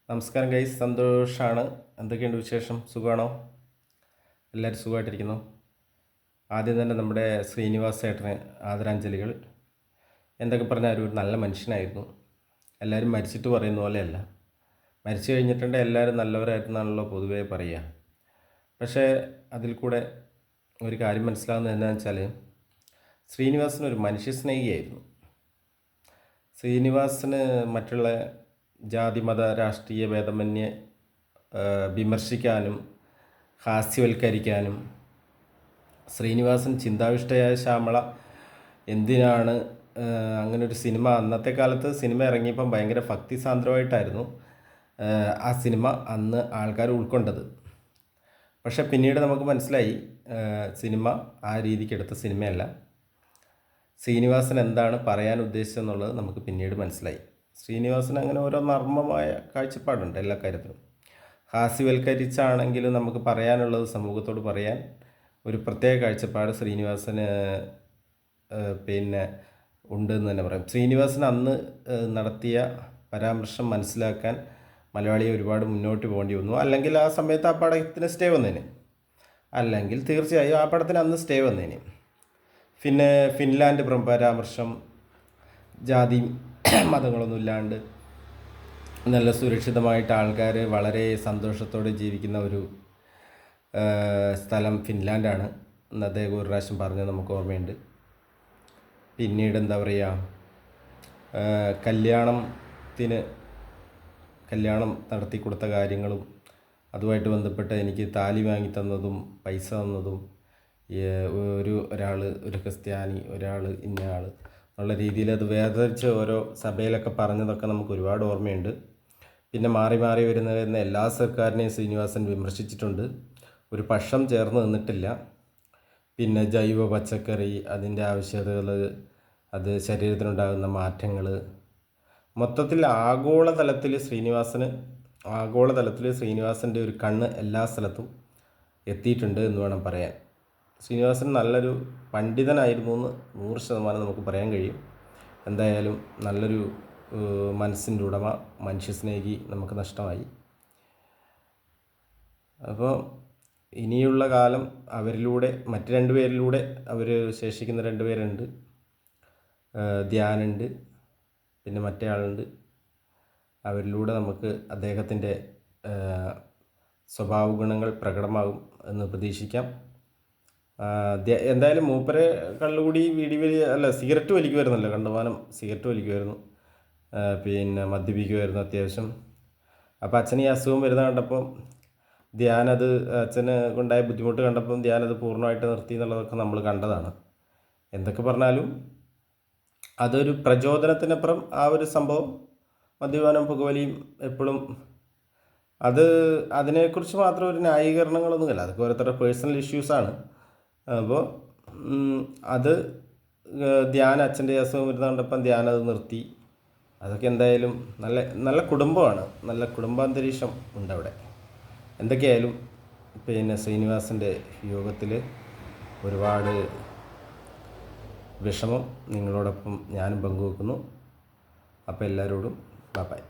നമസ്കാരം ഗൈസ്, സന്തോഷാണ്. എന്തൊക്കെയുണ്ട് വിശേഷം? സുഖമാണോ? എല്ലാവരും സുഖമായിട്ടിരിക്കുന്നു. ആദ്യം തന്നെ നമ്മുടെ ശ്രീനിവാസ് ഏട്ടന് ആദരാഞ്ജലികൾ. എന്തൊക്കെ പറഞ്ഞാൽ ഒരു നല്ല മനുഷ്യനായിരുന്നു. എല്ലാവരും മരിച്ചിട്ട് പറയുന്ന പോലെയല്ല, മരിച്ചു കഴിഞ്ഞിട്ടുണ്ടെങ്കിൽ എല്ലാവരും നല്ലവരായിരുന്നാണല്ലോ പൊതുവേ പറയുക. പക്ഷേ അതിൽ കൂടെ ഒരു കാര്യം മനസ്സിലാകുന്നത് എന്താണെന്ന് വെച്ചാൽ, ശ്രീനിവാസനൊരു മനുഷ്യസ്നേഹിയായിരുന്നു. ശ്രീനിവാസന് മറ്റുള്ള ജാതി മത രാഷ്ട്രീയ ഭേദമന്യേ വിമർശിക്കാനും ഹാസ്യവൽക്കരിക്കാനും, ശ്രീനിവാസൻ ചിന്താവിഷ്ടയായ ശ്യാമള എന്തിനാണ് അങ്ങനൊരു സിനിമ, അന്നത്തെ കാലത്ത് സിനിമ ഇറങ്ങിയപ്പം ഭയങ്കര ഭക്തിസാന്ദ്രമായിട്ടായിരുന്നു ആ സിനിമ അന്ന് ആൾക്കാർ ഉൾക്കൊണ്ടത്. പക്ഷെ പിന്നീട് നമുക്ക് മനസ്സിലായി സിനിമ ആ രീതിക്ക് എടുത്ത സിനിമയല്ല. ശ്രീനിവാസൻ എന്താണ് പറയാൻ ഉദ്ദേശിച്ചതെന്നുള്ളത് നമുക്ക് പിന്നീട് മനസ്സിലായി. ശ്രീനിവാസൻ അങ്ങനെ ഓരോ നർമ്മമായ കാഴ്ചപ്പാടുണ്ട് എല്ലാ കാര്യത്തിലും. ഹാസ്യവൽക്കരിച്ചാണെങ്കിലും നമുക്ക് പറയാനുള്ളത് സമൂഹത്തോട് പറയാൻ ഒരു പ്രത്യേക കാഴ്ചപ്പാട് ശ്രീനിവാസന് ഉണ്ടെന്ന് തന്നെ പറയാം. ശ്രീനിവാസൻ അന്ന് നടത്തിയ പരാമർശം മനസ്സിലാക്കാൻ മലയാളിയെ ഒരുപാട് മുന്നോട്ട് പോകേണ്ടി വന്നു. അല്ലെങ്കിൽ ആ സമയത്ത് ആ പടത്തിന് സ്റ്റേ വന്നേന്, അല്ലെങ്കിൽ തീർച്ചയായും ആ പടത്തിന് അന്ന് സ്റ്റേ വന്നേന്. പിന്നെ ഫിൻലാൻഡ് പരാമർശം, ജാതി മതങ്ങളൊന്നും ഇല്ലാണ്ട് നല്ല സുരക്ഷിതമായിട്ട് ആൾക്കാർ വളരെ സന്തോഷത്തോടെ ജീവിക്കുന്ന ഒരു സ്ഥലം ഫിൻലാൻഡാണ് എന്ന് അദ്ദേഹം ഒരു പ്രാവശ്യം പറഞ്ഞത് നമുക്ക് ഓർമ്മയുണ്ട്. പിന്നീട് എന്താ പറയുക, കല്യാണം നടത്തി കൊടുത്ത കാര്യങ്ങളും അതുമായിട്ട് ബന്ധപ്പെട്ട് എനിക്ക് താലി വാങ്ങി തന്നതും പൈസ തന്നതും, ഒരാൾ ഒരു ക്രിസ്ത്യാനി, ഒരാൾ ഇന്നയാൾ എന്നുള്ള രീതിയിൽ അത് വേർതിരിച്ച് ഓരോ സഭയിലൊക്കെ പറഞ്ഞതൊക്കെ നമുക്ക് ഒരുപാട് ഓർമ്മയുണ്ട്. പിന്നെ മാറി മാറി വരുന്ന എല്ലാ സർക്കാരിനെയും ശ്രീനിവാസൻ വിമർശിച്ചിട്ടുണ്ട്, ഒരു പക്ഷം ചേർന്ന് നിന്നിട്ടില്ല. പിന്നെ ജൈവ പച്ചക്കറി, അതിൻ്റെ ആവശ്യകതകൾ, അത് ശരീരത്തിനുണ്ടാകുന്ന മാറ്റങ്ങൾ, മൊത്തത്തിൽ ആഗോളതലത്തിൽ ശ്രീനിവാസൻ്റെ ഒരു കണ്ണ് എല്ലാ സ്ഥലത്തും എത്തിയിട്ടുണ്ട് എന്ന് വേണം പറയാൻ. ശ്രീനിവാസൻ നല്ലൊരു പണ്ഡിതനായിരുന്നു എന്ന് 100% നമുക്ക് പറയാൻ കഴിയും. എന്തായാലും നല്ലൊരു മനസ്സിൻ്റെ ഉടമ, മനുഷ്യസ്നേഹി നമുക്ക് നഷ്ടമായി. അപ്പോൾ ഇനിയുള്ള കാലം അവരിലൂടെ, മറ്റ് രണ്ടുപേരിലൂടെ, ശേഷിക്കുന്ന 2 പേരുണ്ട്, ധ്യാനുണ്ട്, പിന്നെ മറ്റേ ആളുണ്ട്. അവരിലൂടെ നമുക്ക് അദ്ദേഹത്തിൻ്റെ സ്വഭാവ ഗുണങ്ങൾ പ്രകടമാകും എന്ന് പ്രതീക്ഷിക്കാം. എന്തായാലും മൂപ്പരെ കള്ളുകൂടി സിഗരറ്റ് വലിക്കുമായിരുന്നല്ലോ, കണ്ടമാനം സിഗരറ്റ് വലിക്കുമായിരുന്നു, പിന്നെ മദ്യപിക്കുമായിരുന്നു അത്യാവശ്യം. അപ്പോൾ അച്ഛന് ഈ അസുഖം വരുന്ന കണ്ടപ്പം ധ്യാനത്, അച്ഛന് ഉണ്ടായ ബുദ്ധിമുട്ട് കണ്ടപ്പം ധ്യാനത് പൂർണ്ണമായിട്ട് നിർത്തി എന്നുള്ളതൊക്കെ നമ്മൾ കണ്ടതാണ്. എന്തൊക്കെ പറഞ്ഞാലും അതൊരു പ്രചോദനത്തിനപ്പുറം ആ ഒരു സംഭവം, മദ്യപാനം പുകവലിയും എപ്പോഴും അതിനെക്കുറിച്ച് മാത്രം ഒരു ന്യായീകരണങ്ങളൊന്നുമില്ല, അതൊക്കെ ഓരോരുത്തരുടെ പേഴ്സണൽ ഇഷ്യൂസാണ്. അപ്പോൾ അത് അച്ഛൻ്റെ അസുഖം വരുന്ന കണ്ടപ്പം അത് നിർത്തി. അതൊക്കെ എന്തായാലും നല്ല നല്ല കുടുംബമാണ്, നല്ല കുടുംബാന്തരീക്ഷം ഉണ്ട് അവിടെ. എന്തൊക്കെയായാലും പിന്നെ ശ്രീനിവാസൻ്റെ യോഗത്തിൽ ഒരുപാട് വിഷമം നിങ്ങളോടൊപ്പം ഞാനും പങ്കുവെക്കുന്നു. അപ്പോൾ എല്ലാവരോടും ബൈ.